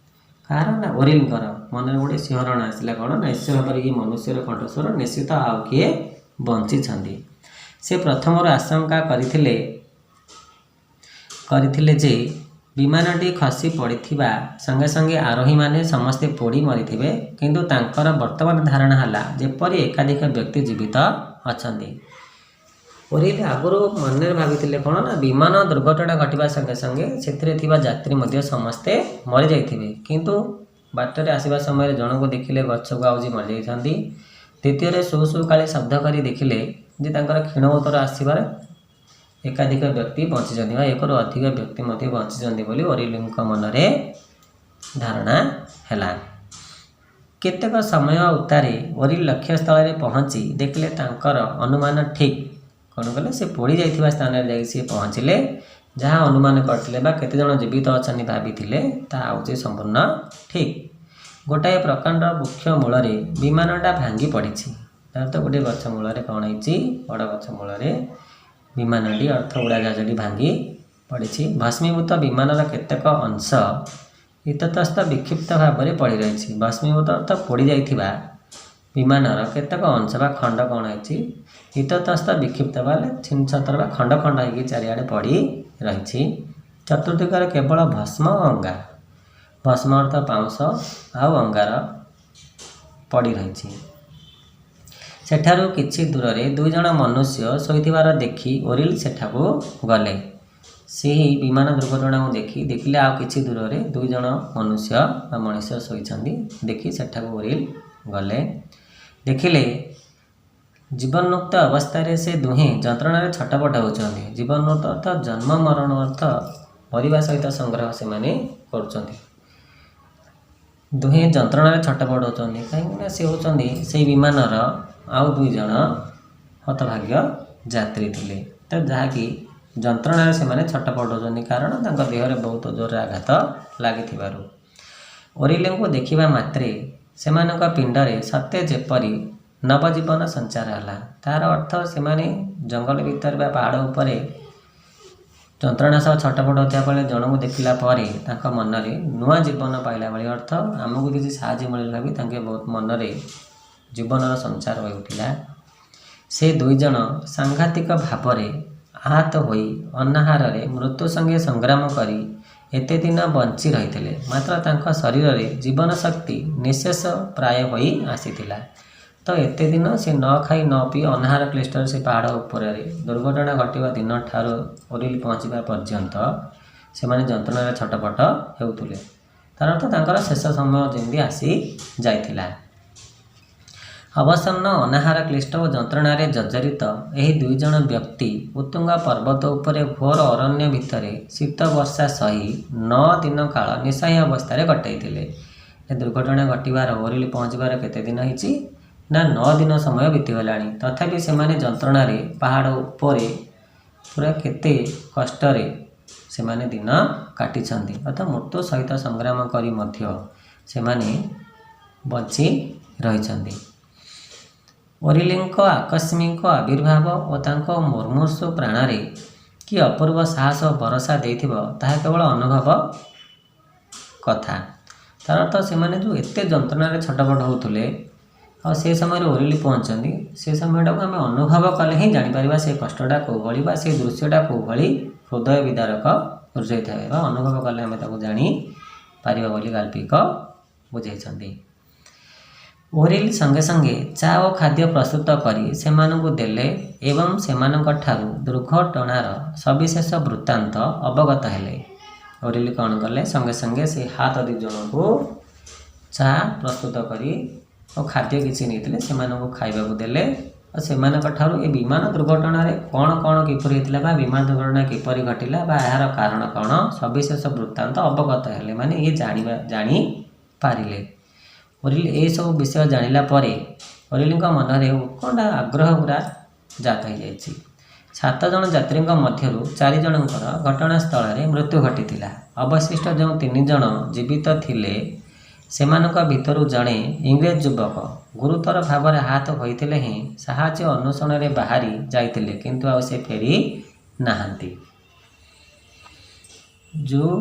କାହାର ନା ଓରିଲ୍ଙ୍କର ମନରେ ଗୋଟିଏ ଶିହରଣ ଆସିଲା। କ'ଣ ନା ନିଶ୍ଚୟ ଭାବରେ ଇଏ ମନୁଷ୍ୟର କଣ୍ଠସ୍ୱର, ନିଶ୍ଚିତ ଆଉ କିଏ ବଞ୍ଚିଛନ୍ତି। ସେ ପ୍ରଥମରୁ ଆଶଙ୍କା କରିଥିଲେ ଯେ ବିମାନଟି ଖସି ପଡ଼ିଥିବା ସଙ୍ଗେ ସଙ୍ଗେ ଆରୋହୀମାନେ ସମସ୍ତେ ପୋଡ଼ି ମରିଥିବେ, କିନ୍ତୁ ତାଙ୍କର ବର୍ତ୍ତମାନ ଧାରଣା ହେଲା ଯେପରି ଏକାଧିକ ବ୍ୟକ୍ତି ଜୀବିତ ଅଛନ୍ତି। ଓରିଲ୍ ଆଗରୁ ମନରେ ଭାବିଥିଲେ କ'ଣ ନା ବିମାନ ଦୁର୍ଘଟଣା ଘଟିବା ସଙ୍ଗେ ସଙ୍ଗେ ସେଥିରେ ଥିବା ଯାତ୍ରୀ ମଧ୍ୟ ସମସ୍ତେ ମରିଯାଇଥିବେ, କିନ୍ତୁ ବାଟରେ ଆସିବା ସମୟରେ ଜଣଙ୍କୁ ଦେଖିଲେ ଗଛକୁ ଆଉଜି ମରିଯାଇଛନ୍ତି। ଦ୍ୱିତୀୟରେ ସୁ ସୁ କାଳି ଶବ୍ଦ କରି ଦେଖିଲେ ଯେ ତାଙ୍କର କ୍ଷୀଣ ଉତ୍ତର ଆସିବାରେ ଏକାଧିକ ବ୍ୟକ୍ତି ବଞ୍ଚିଛନ୍ତି ବା ଏକରୁ ଅଧିକ ବ୍ୟକ୍ତି ମଧ୍ୟ ବଞ୍ଚିଛନ୍ତି ବୋଲି ଓରିଲ୍ଙ୍କ ମନରେ ଧାରଣା ହେଲା। କେତେକ ସମୟ ଉତ୍ତାରେ ଓରିଲ୍ ଲକ୍ଷ୍ୟସ୍ଥଳରେ ପହଞ୍ଚି ଦେଖିଲେ ତାଙ୍କର ଅନୁମାନ ଠିକ୍। କ'ଣ କଲେ? ସେ ପୋଡ଼ି ଯାଇଥିବା ସ୍ଥାନରେ ଯାଇ ସିଏ ପହଞ୍ଚିଲେ। ଯାହା ଅନୁମାନ କରିଥିଲେ ବା କେତେଜଣ ଜୀବିତ ଅଛନ୍ତି ଭାବିଥିଲେ ତାହା ହେଉଛି ସମ୍ପୂର୍ଣ୍ଣ ଠିକ୍। ଗୋଟାଏ ପ୍ରକାଣ୍ଡ ବୃକ୍ଷ ମୂଳରେ ବିମାନଟା ଭାଙ୍ଗି ପଡ଼ିଛି। ତାର ତ ଗୋଟିଏ ଗଛ ମୂଳରେ କ'ଣ ହେଇଛି? ବଡ଼ ଗଛ ମୂଳରେ ବିମାନଟି ଅର୍ଥ ଉଡ଼ାଜାହାଜଟି ଭାଙ୍ଗି ପଡ଼ିଛି। ଭସ୍ମୀଭୂତ ବିମାନର କେତେକ ଅଂଶ ଇତସ୍ତତ ବିକ୍ଷିପ୍ତ ଭାବରେ ପଡ଼ି ରହିଛି। ଭସ୍ମୀଭୂତ ଅର୍ଥ ପୋଡ଼ି ଯାଇଥିବା ବିମାନର କେତେକ ଅଂଶ ବା ଖଣ୍ଡ କ'ଣ ହେଇଛି? ଇତସ୍ତତ ବିକ୍ଷିପ୍ତ ବା ଛିନଛତ୍ର ବା ଖଣ୍ଡ ଖଣ୍ଡ ହେଇକି ଚାରିଆଡ଼େ ପଡ଼ି ରହିଛି। ଚତୁର୍ଦିଗରେ କେବଳ ଭସ୍ମ ଓ ଅଙ୍ଗାର। ଭସ୍ମ ଅର୍ଥ ପାଉଁଶ ଆଉ ଅଙ୍ଗାର ପଡ଼ି ରହିଛି। ସେଠାରୁ କିଛି ଦୂରରେ ଦୁଇଜଣ ମନୁଷ୍ୟ ଶୋଇଥିବାର ଦେଖି ଓରିଲ୍ ସେଠାକୁ ଗଲେ। ସେହି ବିମାନ ଦୁର୍ଘଟଣାକୁ ଦେଖିଲେ ଆଉ କିଛି ଦୂରରେ ଦୁଇଜଣ ମନୁଷ୍ୟ ବା ମଣିଷ ଶୋଇଛନ୍ତି ଦେଖି ସେଠାକୁ ଓରିଲ୍ ଗଲେ। ଦେଖିଲେ ଜୀବନ୍ମୁକ୍ତ ଅବସ୍ଥାରେ ସେ ଦୁହେଁ ଯନ୍ତ୍ରଣାରେ ଛଟପଟ ହେଉଛନ୍ତି। ଜୀବନ୍ମୁକ୍ତ ଅର୍ଥ ଜନ୍ମ ମରଣ ଅର୍ଥ ମରିବା ସହିତ ସଂଗ୍ରହ ସେମାନେ କରୁଛନ୍ତି। ଦୁହେଁ ଯନ୍ତ୍ରଣାରେ ଛଟପଟ ହେଉଛନ୍ତି କାହିଁକିନା ସେ ହେଉଛନ୍ତି ସେହି ବିମାନର ଆଉ ଦୁଇଜଣ ହତଭାଗ୍ୟ ଯାତ୍ରୀ ଥିଲେ। ତ ଯାହାକି ଯନ୍ତ୍ରଣାରେ ସେମାନେ ଛଟପଟ ହେଉଛନ୍ତି କାରଣ ତାଙ୍କ ଦେହରେ ବହୁତ ଜୋରରେ ଆଘାତ ଲାଗିଥିବାରୁ। ଓରିଲ୍ଙ୍କୁ ଦେଖିବା ମାତ୍ରେ ସେମାନଙ୍କ ପିଣ୍ଡରେ ସତେ ଯେପରି ନବଜୀବନ ସଞ୍ଚାର ହେଲା। ତାହାର ଅର୍ଥ ସେମାନେ ଜଙ୍ଗଲ ଭିତରେ ବା ପାହାଡ଼ ଉପରେ ଯନ୍ତ୍ରଣା ସହ ଛଟପଟ ହେଉଥିବା ବେଳେ ଜଣକୁ ଦେଖିଲା ପରେ ତାଙ୍କ ମନରେ ନୂଆ ଜୀବନ ପାଇଲା ଭଳି ଅର୍ଥ ଆମକୁ କିଛି ସାହାଯ୍ୟ ମିଳିଲା ଭାବି ତାଙ୍କ ବହୁତ ମନରେ ଜୀବନର ସଞ୍ଚାର ହୋଇ ଉଠିଲା। ସେ ଦୁଇଜଣ ସାଂଘାତିକ ଭାବରେ ଆହତ ହୋଇ ଅନାହାରରେ ମୃତ୍ୟୁ ସଙ୍ଗେ ସଂଗ୍ରାମ କରି ଏତେ ଦିନ ବଞ୍ଚି ରହିଥିଲେ, ମାତ୍ର ତାଙ୍କ ଶରୀରରେ ଜୀବନ ଶକ୍ତି ନିଃଶେଷ ପ୍ରାୟ ହୋଇ ଆସିଥିଲା। ତ ଏତେ ଦିନ ସେ ନ ଖାଇ ନ ପିଇ ଅନାହାର କ୍ଲିଷ୍ଟରେ ସେ ପାହାଡ଼ ଉପରେ ଦୁର୍ଘଟଣା ଘଟିବା ଦିନଠାରୁ ଓରିଲ୍ ପହଞ୍ଚିବା ପର୍ଯ୍ୟନ୍ତ ସେମାନେ ଯନ୍ତ୍ରଣାରେ ଛଟପଟ ହେଉଥିଲେ। ତାର ଅର୍ଥ ତାଙ୍କର ଶେଷ ସମୟ ଯେମିତି ଆସି ଯାଇଥିଲା। ଅବସନ୍ନ ଅନାହାର କ୍ଲିଷ୍ଟ ଓ ଯନ୍ତ୍ରଣାରେ ଜର୍ଜରିତ ଏହି ଦୁଇଜଣ ବ୍ୟକ୍ତି ଉତ୍ତୁଙ୍ଗ ପର୍ବତ ଉପରେ ଘୋର ଅରଣ୍ୟ ଭିତରେ ଶୀତ ବର୍ଷା ସହି 9 ଦିନ କାଳ ନିଃସହାୟ ଅବସ୍ଥାରେ କଟାଇଥିଲେ। ଏ ଦୁର୍ଘଟଣା ଘଟିବାର ଓରିଲ୍ ପହଞ୍ଚିବାର କେତେ ଦିନ ହେଇଛି ନା 9 ଦିନ ସମୟ ବିତିଗଲାଣି। ତଥାପି ସେମାନେ ଯନ୍ତ୍ରଣାରେ ପାହାଡ଼ ଉପରେ ପୁରା କେତେ କଷ୍ଟରେ ସେମାନେ ଦିନ କାଟିଛନ୍ତି। ଅର୍ଥାତ୍ ମୃତ୍ୟୁ ସହିତ ସଂଗ୍ରାମ କରି ମଧ୍ୟ ସେମାନେ ବଞ୍ଚି ରହିଛନ୍ତି। ଓରିଲ୍ଙ୍କ ଆକସ୍ମିକ ଆବିର୍ଭାବ ଓ ତାଙ୍କ ମୁମୂର୍ଷୁ ପ୍ରାଣରେ କି ଅପୂର୍ବ ସାହସ ଓ ଭରସା ଦେଇଥିବ ତାହା କେବଳ ଅନୁଭବ କଥା। ତାର ଅର୍ଥ ସେମାନେ ଯେଉଁ ଏତେ ଯନ୍ତ୍ରଣାରେ ଛଟପଟ ହେଉଥିଲେ ଆଉ ସେ ସମୟରେ ଓରିଲ୍ ପହଞ୍ଚନ୍ତି, ସେ ସମୟଟାକୁ ଆମେ ଅନୁଭବ କଲେ ହିଁ ଜାଣିପାରିବା ସେ କଷ୍ଟଟା କେଉଁଭଳି ବା ସେ ଦୃଶ୍ୟଟା କେଉଁଭଳି ହୃଦୟ ବିଦାରକ ବୁଝାଇଥାଏ ବା ଅନୁଭବ କଲେ ଆମେ ତାକୁ ଜାଣିପାରିବା ବୋଲି ଗାଳ୍ପିକ ବୁଝାଇଛନ୍ତି। ଓରିଲ୍ ସଙ୍ଗେ ସଙ୍ଗେ ଚା ଓ ଖାଦ୍ୟ ପ୍ରସ୍ତୁତ କରି ସେମାନଙ୍କୁ ଦେଲେ ଏବଂ ସେମାନଙ୍କଠାରୁ ଦୁର୍ଘଟଣାର ସବିଶେଷ ବୃତ୍ତାନ୍ତ ଅବଗତ ହେଲେ। ଓରିଲ୍ କ'ଣ କଲେ? ସଙ୍ଗେ ସଙ୍ଗେ ସେ ହାତ 2 ଜଣଙ୍କୁ ଚା ପ୍ରସ୍ତୁତ କରି ଓ ଖାଦ୍ୟ କିଛି ନେଇଥିଲେ ସେମାନଙ୍କୁ ଖାଇବାକୁ ଦେଲେ ଆଉ ସେମାନଙ୍କଠାରୁ ଏ ବିମାନ ଦୁର୍ଘଟଣାରେ କ'ଣ କ'ଣ କିପରି ହେଇଥିଲା ବା ବିମାନ ଦୁର୍ଘଟଣା କିପରି ଘଟିଲା ବା ଏହାର କାରଣ କ'ଣ ସବିଶେଷ ବୃତ୍ତାନ୍ତ ଅବଗତ ହେଲେ, ମାନେ ଇଏ ଜାଣିପାରିଲେ। ଓରିଲ୍ ଏସବୁ ବିଷୟ ଜାଣିଲା ପରେ ଓରିଲ୍ଙ୍କ ମନରେ ଉତ୍କଣ୍ଠା ଆଗ୍ରହ ପୁରା ଜାତ ହୋଇଯାଇଛି। 7 ଜଣ ଯାତ୍ରୀଙ୍କ ମଧ୍ୟରୁ 4 ଜଣଙ୍କର ଘଟଣାସ୍ଥଳରେ ମୃତ୍ୟୁ ଘଟିଥିଲା। ଅବଶିଷ୍ଟ ଯେଉଁ 3 ଜଣ ଜୀବିତ ଥିଲେ ସେମାନଙ୍କ ଭିତରୁ ଜଣେ ଇଂରେଜ ଯୁବକ ଗୁରୁତର ଭାବରେ ଆହତ ହୋଇଥିଲେ ହେଁ ସାହାଯ୍ୟ ଅନ୍ୱେଷଣରେ ବାହାରି ଯାଇଥିଲେ, କିନ୍ତୁ ଆଉ ସେ ଫେରି ନାହାନ୍ତି। ଯେଉଁ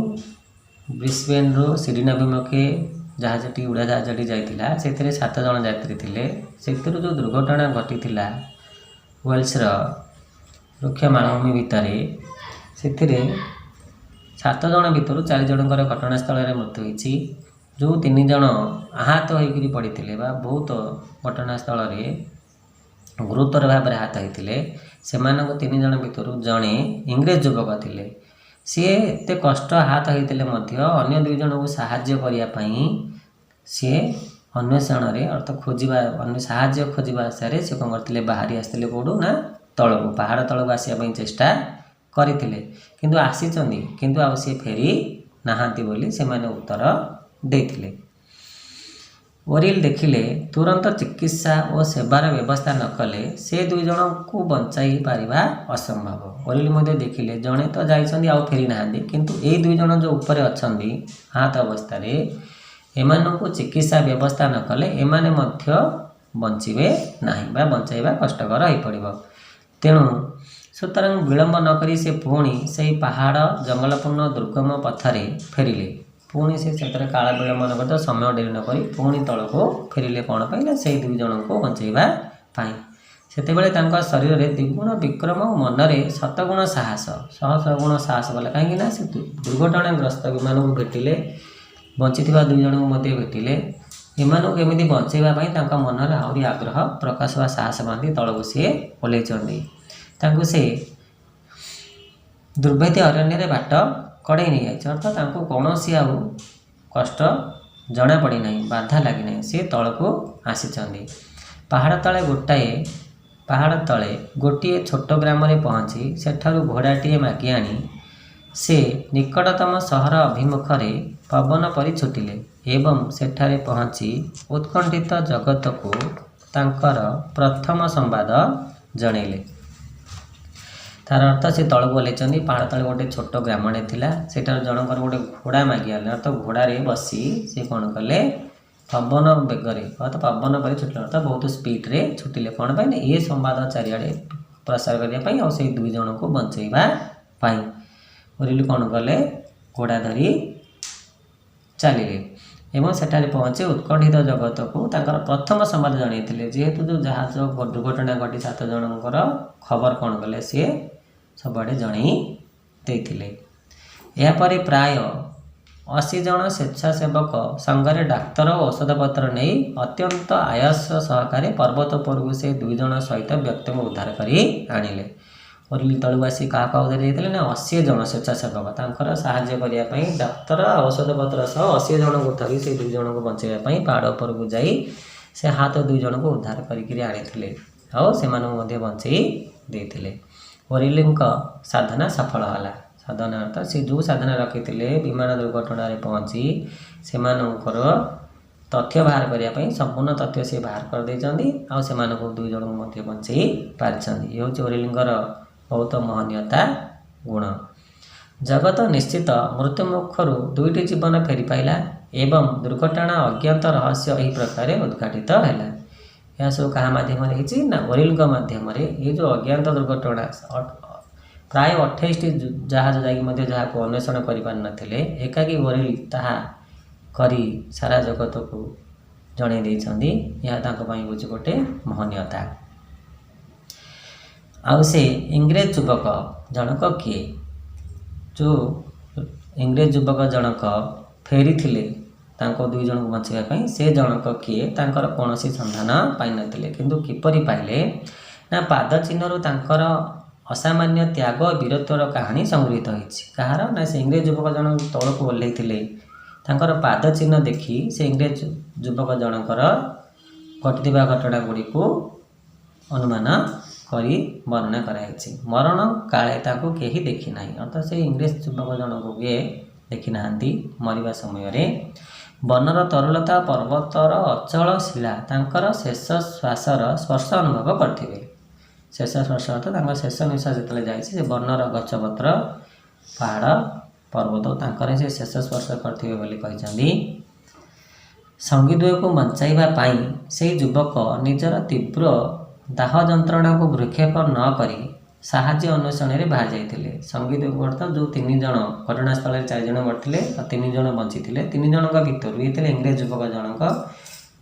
ବ୍ରିସବେନ୍ରୁ ସିଡନୀ ଅଭିମୁଖେ ଜାହାଜଟି ଉଡ଼ାଜାହାଜଟି ଯାଇଥିଲା ସେଥିରେ 7 ଜଣ ଯାତ୍ରୀ ଥିଲେ। ସେଥିରୁ ଯେଉଁ ଦୁର୍ଘଟଣା ଘଟିଥିଲା ୱେଲ୍ସର ବୃକ୍ଷ ମାଳଭୂମି ଭିତରେ, ସେଥିରେ 7 ଜଣ ଭିତରୁ 4 ଜଣଙ୍କର ଘଟଣାସ୍ଥଳରେ ମୃତ୍ୟୁ ହୋଇଛି। ଯେଉଁ 3 ଜଣ ଆହତ ହୋଇକରି ପଡ଼ିଥିଲେ ବା ବହୁତ ଘଟଣାସ୍ଥଳରେ ଗୁରୁତର ଭାବରେ ଆହତ ହୋଇଥିଲେ ସେମାନଙ୍କ 3 ଜଣ ଭିତରୁ ଜଣେ ଇଂରେଜ ଯୁବକ ଥିଲେ। ସିଏ ଏତେ କଷ୍ଟ ଆହତ ହୋଇଥିଲେ ମଧ୍ୟ ଅନ୍ୟ 2 ଜଣଙ୍କୁ ସାହାଯ୍ୟ କରିବା ପାଇଁ ସିଏ ଅନ୍ୱେଷଣରେ ସାହାଯ୍ୟ ଖୋଜିବା ଆଶାରେ ସେ କ'ଣ କରିଥିଲେ? ବାହାରି ଆସିଥିଲେ କେଉଁଠୁ ନା ତଳକୁ, ପାହାଡ଼ ତଳକୁ ଆସିବା ପାଇଁ ଚେଷ୍ଟା କରିଥିଲେ, କିନ୍ତୁ ଆସିଛନ୍ତି କିନ୍ତୁ ଆଉ ସିଏ ଫେରି ନାହାନ୍ତି ବୋଲି ସେମାନେ ଉତ୍ତର ଦେଇଥିଲେ। ଓରିଲ୍ ଦେଖିଲେ ତୁରନ୍ତ ଚିକିତ୍ସା ଓ ସେବାର ବ୍ୟବସ୍ଥା ନ କଲେ ସେ 2 ଜଣଙ୍କୁ ବଞ୍ଚାଇ ପାରିବା ଅସମ୍ଭବ। ଓରିଲ୍ ମଧ୍ୟ ଦେଖିଲେ ଜଣେ ତ ଯାଇଛନ୍ତି ଆଉ ଫେରି ନାହାନ୍ତି, କିନ୍ତୁ ଏଇ 2 ଜଣ ଯେଉଁ ଉପରେ ଅଛନ୍ତି ଆହତ ଅବସ୍ଥାରେ ଏମାନଙ୍କୁ ଚିକିତ୍ସା ବ୍ୟବସ୍ଥା ନ କଲେ ଏମାନେ ମଧ୍ୟ ବଞ୍ଚିବେ ନାହିଁ ବା ବଞ୍ଚାଇବା କଷ୍ଟକର ହୋଇପଡ଼ିବ। ତେଣୁ ସୁତରାଂ ବିଳମ୍ବ ନ କରି ସେ ପୁଣି ସେହି ପାହାଡ଼ ଜଙ୍ଗଲପୂର୍ଣ୍ଣ ଦୁର୍ଗମ ପଥରେ ଫେରିଲେ। ପୁଣି ସେ ସେଥିରେ କାଳ ବିଳମ୍ବ ନ କରି ସମୟ ଡେରି ନ କରି ପୁଣି ତଳକୁ ଫେରିଲେ କ'ଣ ପାଇଁ? ନା ସେହି 2 ଜଣଙ୍କୁ ବଞ୍ଚାଇବା ପାଇଁ। ସେତେବେଳେ ତାଙ୍କ ଶରୀରରେ 2 ଗୁଣ ବିକ୍ରମ ଓ ମନରେ 7 ଗୁଣ ସାହସ, 100 ଗୁଣ ସାହସ କଲେ। କାହିଁକି ନା ସେ ଦୁର୍ଘଟଣାଗ୍ରସ୍ତ ବିମାନକୁ ଭେଟିଲେ, ବଞ୍ଚିଥିବା 2 ଜଣଙ୍କୁ ମଧ୍ୟ ଭେଟିଲେ। ଏମାନଙ୍କୁ କେମିତି ବଞ୍ଚାଇବା ପାଇଁ ତାଙ୍କ ମନରେ ଆହୁରି ଆଗ୍ରହ ପ୍ରକାଶ ବା ସାହସ ବାନ୍ଧି ତଳକୁ ସିଏ ଓହ୍ଲାଇଛନ୍ତି। ତାଙ୍କୁ ସେ ଦୁର୍ଭେଦ୍ୟ ଅରଣ୍ୟରେ ବାଟ କଢ଼େଇ ନେଇଯାଇଛି, ଅର୍ଥାତ୍ ତାଙ୍କୁ କୌଣସି ଆଉ କଷ୍ଟ ଜଣାପଡ଼ିନାହିଁ, ବାଧା ଲାଗିନାହିଁ, ସେ ତଳକୁ ଆସିଛନ୍ତି। ପାହାଡ଼ ତଳେ ଗୋଟିଏ ଛୋଟ ଗ୍ରାମରେ ପହଞ୍ଚି ସେଠାରୁ ଘୋଡ଼ାଟିଏ ମାଗି ଆଣି ସେ ନିକଟତମ ସହର ଅଭିମୁଖରେ ପବନ ପରି ଛୁଟିଲେ ଏବଂ ସେଠାରେ ପହଞ୍ଚି ଉତ୍କଣ୍ଠିତ ଜଗତକୁ ତାଙ୍କର ପ୍ରଥମ ସମ୍ବାଦ ଜଣାଇଲେ। ତାର ଅର୍ଥ ସେ ତଳକୁ ଓହ୍ଲାଇଛନ୍ତି। ପାହାଡ଼ ତଳେ ଗୋଟେ ଛୋଟ ଗ୍ରାମଟେ ଥିଲା, ସେଠାରୁ ଜଣଙ୍କର ଗୋଟେ ଘୋଡ଼ା ମାଗି ଆଣିଲେ, ଅର୍ଥାତ୍ ଘୋଡ଼ାରେ ବସି ସେ କ'ଣ କଲେ? ପବନ ବେଗରେ ଅର୍ଥାତ୍ ପବନ ପରି ଛୁଟିଲେ, ଅର୍ଥାତ୍ ବହୁତ ସ୍ପିଡ଼ରେ ଛୁଟିଲେ। କ'ଣ ପାଇଁ? ଏ ସମ୍ବାଦ ଚାରିଆଡ଼େ ପ୍ରସାର କରିବା ପାଇଁ ଆଉ ସେଇ 2 ଜଣଙ୍କୁ ବଞ୍ଚାଇବା ପାଇଁ। ଓରିଲ୍ କ'ଣ କଲେ? ଘୋଡ଼ା ଧରି ଚାଲିଲେ ଏବଂ ସେଠାରେ ପହଞ୍ଚି ଉତ୍କଣ୍ଠିତ ଜଗତକୁ ତାଙ୍କର ପ୍ରଥମ ସମ୍ବାଦ ଜଣାଇଥିଲେ। ଯେହେତୁ ଯେଉଁ ଜାହାଜ ଦୁର୍ଘଟଣା ଘଟି 7 ଜଣଙ୍କର ଖବର କ'ଣ କଲେ? ସିଏ ସବୁଆଡ଼େ ଜଣାଇ ଦେଇଥିଲେ। ଏହାପରେ ପ୍ରାୟ 80 ଜଣ ସ୍ୱେଚ୍ଛାସେବକ ସାଙ୍ଗରେ ଡାକ୍ତର ଓ ଔଷଧପତ୍ର ନେଇ ଅତ୍ୟନ୍ତ ଆୟାସ ସହକାରେ ପର୍ବତ ଉପରକୁ ସେ 2 ଜଣ ସହିତ ବ୍ୟକ୍ତିଙ୍କୁ ଉଦ୍ଧାର କରି ଆଣିଲେ। ଓରିଲ୍ ତଳକୁ ଆସି କାହାକୁ ଉଦ୍ଧାର ଦେଇଥିଲେ? ନା 80 ଜଣ ସ୍ୱେଚ୍ଛାସେବକ ତାଙ୍କର ସାହାଯ୍ୟ କରିବା ପାଇଁ ଡାକ୍ତର ଔଷଧପତ୍ର ସହ 80 ଜଣଙ୍କୁ ଧରି ସେ 2 ଜଣଙ୍କୁ ବଞ୍ଚାଇବା ପାଇଁ ପାହାଡ଼ ଉପରକୁ ଯାଇ ସେ ହାତ 2 ଜଣଙ୍କୁ ଉଦ୍ଧାର କରିକିରି ଆଣିଥିଲେ ଆଉ ସେମାନଙ୍କୁ ମଧ୍ୟ ବଞ୍ଚାଇ ଦେଇଥିଲେ। ଓରିଲ୍ଙ୍କ ସାଧନା ସଫଳ ହେଲା। ସାଧନା ଅର୍ଥ ସେ ଯେଉଁ ସାଧନା ରଖିଥିଲେ ବିମାନ ଦୁର୍ଘଟଣାରେ ପହଞ୍ଚି ସେମାନଙ୍କର ତଥ୍ୟ ବାହାର କରିବା ପାଇଁ ସମ୍ପୂର୍ଣ୍ଣ ତଥ୍ୟ ସେ ବାହାର କରିଦେଇଛନ୍ତି ଆଉ ସେମାନଙ୍କୁ 2 ଜଣଙ୍କୁ ମଧ୍ୟ ବଞ୍ଚାଇ ପାରିଛନ୍ତି। ଏ ହେଉଛି ଓରିଲ୍ଙ୍କର ବହୁତ ମହନୀୟତା ଗୁଣ। ଜଗତ ନିଶ୍ଚିତ ମୃତ୍ୟୁମୁଖରୁ 2ଟି ଜୀବନ ଫେରି ପାଇଲା ଏବଂ ଦୁର୍ଘଟଣା ଅଜ୍ଞାତ ରହସ୍ୟ ଏହି ପ୍ରକାର ଉଦ୍ଘାଟିତ ହେଲା। ଏହା ସବୁ କାହା ମାଧ୍ୟମରେ ହେଇଛି? ନା ଓରିଲ୍ଙ୍କ ମାଧ୍ୟମରେ। ଏ ଯେଉଁ ଅଜ୍ଞାତ ଦୁର୍ଘଟଣା ପ୍ରାୟ 28ଟି ଜାହାଜ ଯାଇକି ମଧ୍ୟ ଯାହାକୁ ଅନ୍ୱେଷଣ କରିପାରିନଥିଲେ, ଏକାକି ଓରିଲ୍ ତାହା କରି ସାରା ଜଗତକୁ ଜଣାଇ ଦେଇଛନ୍ତି। ଏହା ତାଙ୍କ ପାଇଁ ହେଉଛି ଗୋଟେ ମହନୀୟତା। ଆଉ ସେ ଇଂରେଜ ଯୁବକ ଜଣକ କିଏ? ଯେଉଁ इंग्रेज युवक जनक फेरी तांको दुई जन को बचाई से जनक किए तांकर कौनसी संधान पाई नथिले किंतु किपरि पाइले ना पाद चिन्ह तांकर असामान्य त्याग वीरत्वर कहानी संगृहित होइछि। कहार ना से इंग्रेज युवक जन तल को ओह्लैथिले तांकर पाद चिन्ह देखि से इंग्रेज युवक जनकर घटिथिबा घटना गुडी को अनुमान करी वर्णना कराइछि। मरण काले ताको केही देखि नाही अर्थात से इंग्रेज युवक जन को किए देखि नाहांती। मरिबा समय रे बनर तरुलता पर्वतर अचल शिला तांकर शेष श्वासर स्पर्श अनुभव करथिबे। शेष श्वास तो शेष निश्वास जो जाए बनर गछपत्र पहाड़ पर्वत तांकर से शेष स्पर्श करथिबे बोली कहिसंदी। संगीत को बचाइबा से युवक निजर तीव्र दाह जंत्रणा को भ्रूक्षेप न करी साहाଯ୍य अन्वेषण में बाहर जाइए। संगीत अर्थ जो 3 जन घटनास्थल 4 जन मरते और 3 जन बची थे। 3 जन भितर ये इंग्रेज युवक जनक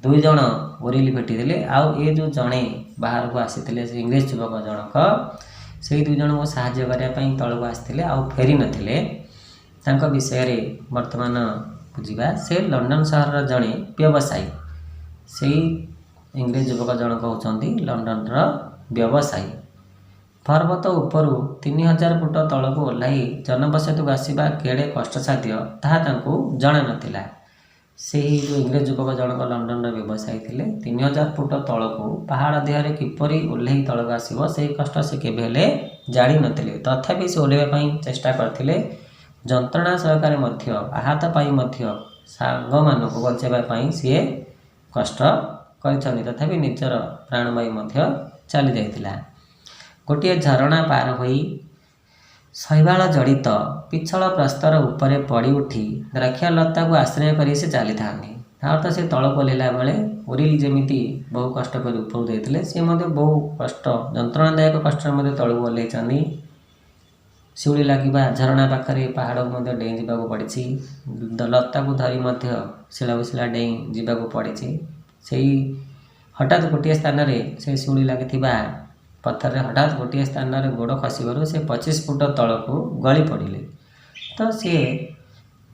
2 जन ओरिली भेटी आउ ये जो जड़े बाहर को आसी इंग्रेज युवक जनक से 2 जन को साहाଯ୍य करने तल को आसते आउ फेरी नथिले। तांको विषय वर्तमान बुझा से लंडन सहर जड़े व्यवसायी से इंग्रेज युवक जनक होती लंडन व्यवसायी। पर्वत उपरू 3000 फुट तल को ओह्लाई जनबसती को आसवा केड़े कष्टसाध्य ताहा तांको जणा नथिला। से जो इंग्रेज युवक जनक लंडन व्यवसायी थे 3000 फुट तल को पहाड़ देहरे किपरि ओह्लाई तल को आसव से कष्ट से केबे हेले जाणी नथिले। तथापि से ओह्लैबा चेष्टा करथिले जंत्रणा सहकारे मध्य आहत पाई मध्य सांग मानक बचाइबा सी कष्ट कर तथापि निजर प्राणवायु मध्य चली जाइतिला। गोटे झरणा पार होई शैवाल जड़ित पिछल प्रस्तर उपरे पड़ी उठी द्राक्षालता को आश्रय कर से चली था अर्थात से तल को ओह्लैला बेले ओरिल जमीती बहु कष्ट कर ऊपर देते सी बहु कष्ट जंत्रणादायक कष्ट तल को ओह्लैचंदी। शिउली लगे झरणा पाखे पहाड़ को डेई जावाक पड़ी लता को धरी शिला शिला डेई जावाक पड़ी से हठात गोटे स्थान से शिउली लगी पत्थर हठात गोटे स्थान में गोड़ खसबार से 25 फुट तल को गली पड़े तो सी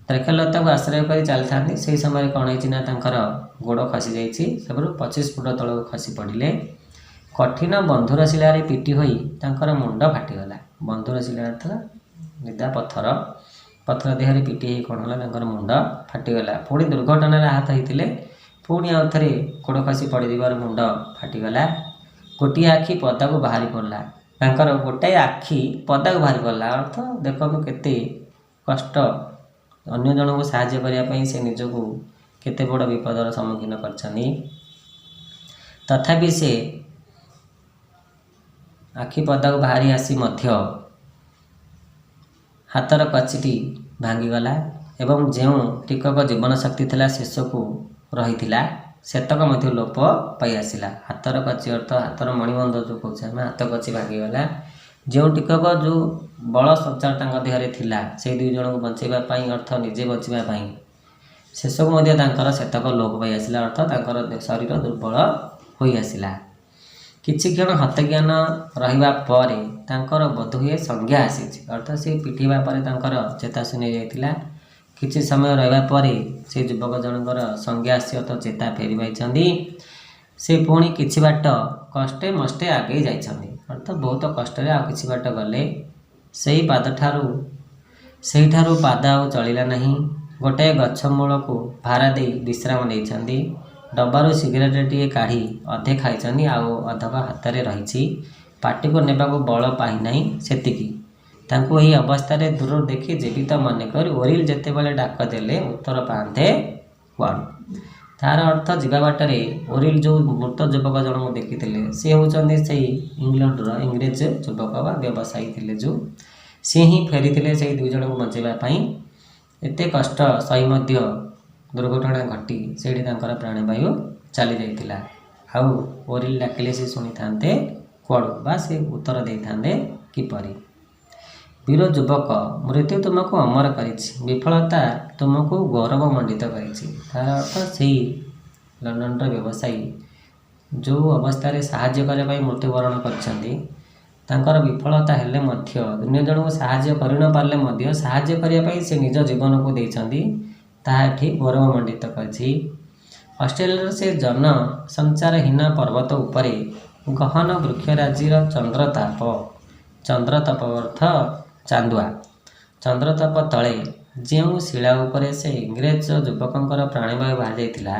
द्राक्षालता को आश्रय कर चली था। से समय कौन है गोड़ खसी जापर 25 फुट तल को खसी पड़े कठिन बंधुर शिलार पिटी होई मुंड फाटीगला। बंधुर शिला था निदा पत्थर पत्थर देहरे पिटी कौन है मुंड फाटीगला। पुणी दुर्घटना आहत होते पुणी आउ थे गोड़ खसी पड़ मुंड फाटीगला। गोटे आखि पदा को बाहरी पड़ला तांकर गोटाए आखि पदा को बाहरी पड़ला अर्थ देखो केते कष्ट अन्य जन को साहाय्य करने से निजको केते बड़ विपदर सम्मुखीन करछनी। तथापि से आखि पदा को बाहरी आसी मध्य हाथर कचिटी भांगीगला एवं जो टिकक जीवन शक्ति थिला शेष को रही सेतक मध्य लोप पाई आसला। हाथर कची अर्थ हाथर मणिबंध जो कहे हाथ कची भांगीगला। जो टिकक जो बल संचार देहरे थिला से 2 जन को बचाइबापी अर्थ निजे बचाइबापी शेष को सेतक लोप पाई आसला अर्थ शरीर दुर्बल हो आसला। किछि क्षण हतज्ञान रहिबा परे तांकर बोधहुए संज्ञा आसी अर्थात से पिटिबा परे चेता शून्य जाइतिला। किछि समय रहिबा परे से युवक जनकर संज्ञा आसी अर्थात चेता फेरी पाइछंदी। से पुणी किछि बाट कष्टे मष्टे आगे जाइछंदी अर्थात बहुत कष्ट आ किछि बाट गले सही पाद ठारू पाद आउ चलिला नहीं। गोटे गछ मूल को भारा दे विश्राम देइछंदी। डब्बारू सिगरेट टीए काढ़ी अधे खाइछंदी आउ अधक हाथ में रही पार्टी को नेबा को बल पाई नहीं सेतिकी तांको यही अवस्था रे दूर देखी जीवित मनकर ओरिल जेते बेले डाक देले उत्तर पाते कुआड़ू तार अर्थ जीवा बाटरे ओरिल जो मृत युवक जन को देखी सी होती से इंग्लैंडर इंग्रेज युवक बा व्यवसायी थे जो सी ही फेरी से 2 जन को बचाइबापी एते कष्ट सही मध्य दुर्घटना घटी से प्राणवायु चली जाइतिला। आउ ओरिल डाकिले से शुणी था कुआड़ू बा से उत्तर दे था किपरि वीर युवक मृत्यु तुमको अमर करिछि विफलता तुमको गौरव मंडित करिछि। तार अर्थ से लंडन व्यवसायी जो अवस्था रे साहाय्य करने मृत्युवरण करछंदी ତାଙ୍କର ବିଫଳତା ହେଲେ ମଧ୍ୟ ଅନ୍ୟ ଜଣଙ୍କୁ ସାହାଯ୍ୟ କରି ନ ପାରିଲେ ମଧ୍ୟ ସାହାଯ୍ୟ କରିବା ପାଇଁ ସେ ନିଜ ଜୀବନକୁ ଦେଇଛନ୍ତି, ତାହା ଏଠି ଗୌରବମଣ୍ଡିତ କରିଛି। ଅଷ୍ଟ୍ରେଲିଆର ସେ ଜନସଞ୍ଚାରହୀନ ପର୍ବତ ଉପରେ ଗହନ ବୃକ୍ଷରାଜିର ଚନ୍ଦ୍ରତାପ ଅର୍ଥ ଚାନ୍ଦୁଆ, ଚନ୍ଦ୍ରତାପ ତଳେ ଯେଉଁ ଶିଳା ଉପରେ ସେ ଇଂରେଜ ଯୁବକଙ୍କର ପ୍ରାଣବାୟୁ ବାହାଯାଇଥିଲା,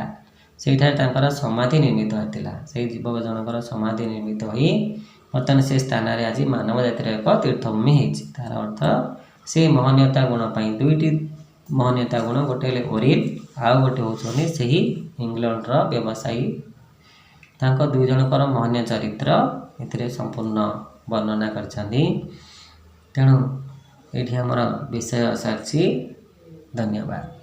ସେଇଠାରେ ତାଙ୍କର ସମାଧି ନିର୍ମିତ ହୋଇଥିଲା। ସେହି ଯୁବକ ଜଣଙ୍କର ସମାଧି ନିର୍ମିତ ହୋଇ ବର୍ତ୍ତମାନ ସେ ସ୍ଥାନରେ ଆଜି ମାନବ ଜାତିର ଏକ ତୀର୍ଥଭୂମି ହେଇଛି। ତାର ଅର୍ଥ ସେ ମହନୀୟତା ଗୁଣ ପାଇଁ ଦୁଇଟି ମହନୀୟତା ଗୁଣ, ଗୋଟେ ହେଲେ ଓରିଲ୍, ଆଉ ଗୋଟେ ହେଉଛନ୍ତି ସେହି ଇଂଲଣ୍ଡର ବ୍ୟବସାୟୀ। ତାଙ୍କ ଦୁଇ ଜଣଙ୍କର ମହନୀୟ ଚରିତ୍ର ଏଥିରେ ସମ୍ପୂର୍ଣ୍ଣ ବର୍ଣ୍ଣନା କରିଛନ୍ତି। ତେଣୁ ଏଇଠି ଆମର ବିଷୟ ସରିଛି। ଧନ୍ୟବାଦ।